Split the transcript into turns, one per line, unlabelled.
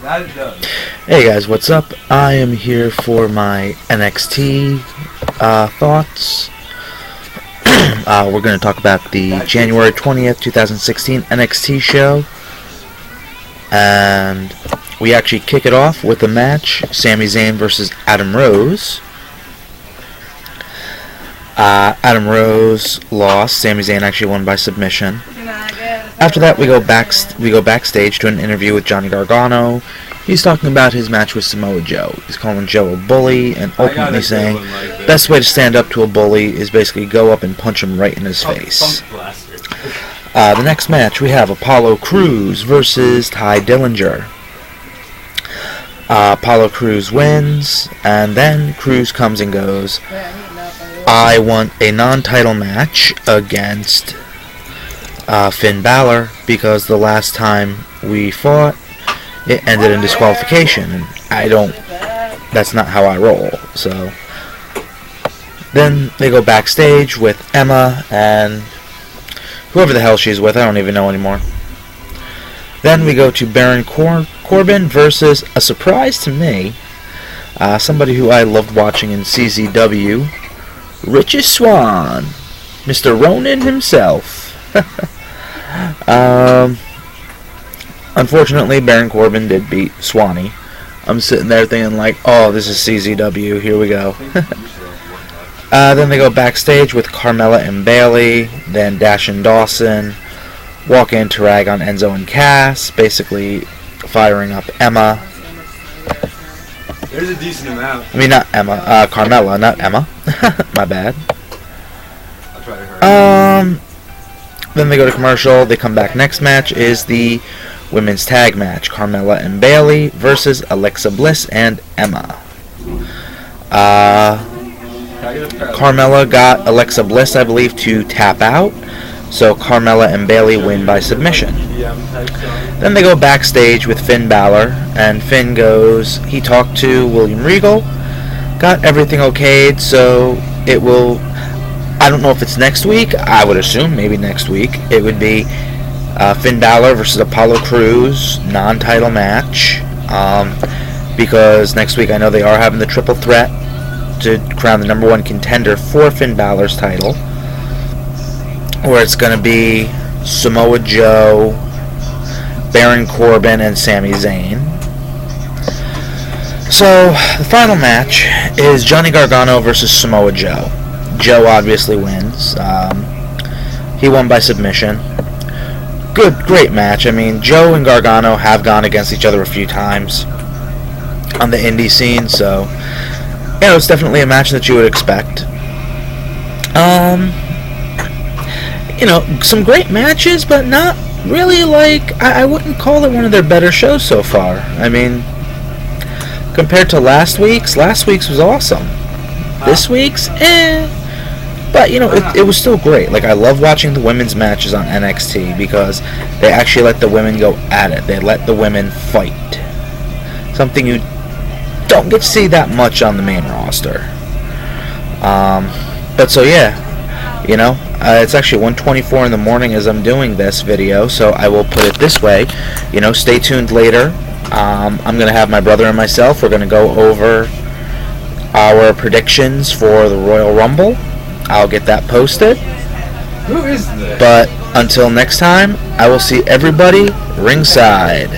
That it does.
Hey guys, what's up? I am here for my NXT thoughts. We're going to talk about the January 20th, 2016 NXT show. And we actually kick it off with a match, Sami Zayn versus Adam Rose. Adam Rose lost. Sami Zayn actually won by submission. After that, we go backstage to an interview with Johnny Gargano. He's talking about his match with Samoa Joe. He's calling Joe a bully and ultimately saying best way to stand up to a bully is basically go up and punch him right in his face. The next match, we have Apollo Crews versus Ty Dillinger. Apollo Crews wins, and then Crews comes and goes, I want a non-title match against Finn Balor, because the last time we fought, it ended in disqualification, and that's not how I roll. So then they go backstage with Emma and whoever the hell she's with, I don't even know anymore. Then we go to Baron Corbin versus, a surprise to me, somebody who I loved watching in CZW, Richest Swann, Mr. Ronin himself. Unfortunately, Baron Corbin did beat Swanee. I'm sitting there thinking like, oh, this is CZW, here we go. Then they go backstage with Carmella and Bayley, then Dash and Dawson walk in to rag on Enzo and Cass, basically firing up Emma.
There's a decent amount.
I mean, not Emma, Carmella, not Emma. My bad.
I'll try to hurry.
Then they go to commercial. They come back. Next match is the women's tag match. Carmella and Bayley versus Alexa Bliss and Emma. Carmella got Alexa Bliss, I believe, to tap out. So Carmella and Bayley win by submission. Then they go backstage with Finn Balor. And Finn goes, he talked to William Regal. Got everything okayed, so it will... I don't know if it's next week. I would assume maybe next week. It would be Finn Balor versus Apollo Crews, non-title match. Because next week I know they are having the triple threat to crown the number one contender for Finn Balor's title. Where it's going to be Samoa Joe, Baron Corbin, and Sami Zayn. So the final match is Johnny Gargano versus Samoa Joe. Joe obviously wins. He won by submission. Great match. I mean, Joe and Gargano have gone against each other a few times on the indie scene, so it's definitely a match that you would expect. Some great matches, but not really like, I wouldn't call it one of their better shows so far. I mean, compared to last week's was awesome. This week's, But, it was still great. Like, I love watching the women's matches on NXT because they actually let the women go at it. They let the women fight. Something you don't get to see that much on the main roster. But so, yeah. It's actually 1:24 in the morning as I'm doing this video, so I will put it this way. Stay tuned later. I'm going to have my brother and myself. We're going to go over our predictions for the Royal Rumble. I'll get that posted.
Who is this?
But until next time, I will see everybody ringside.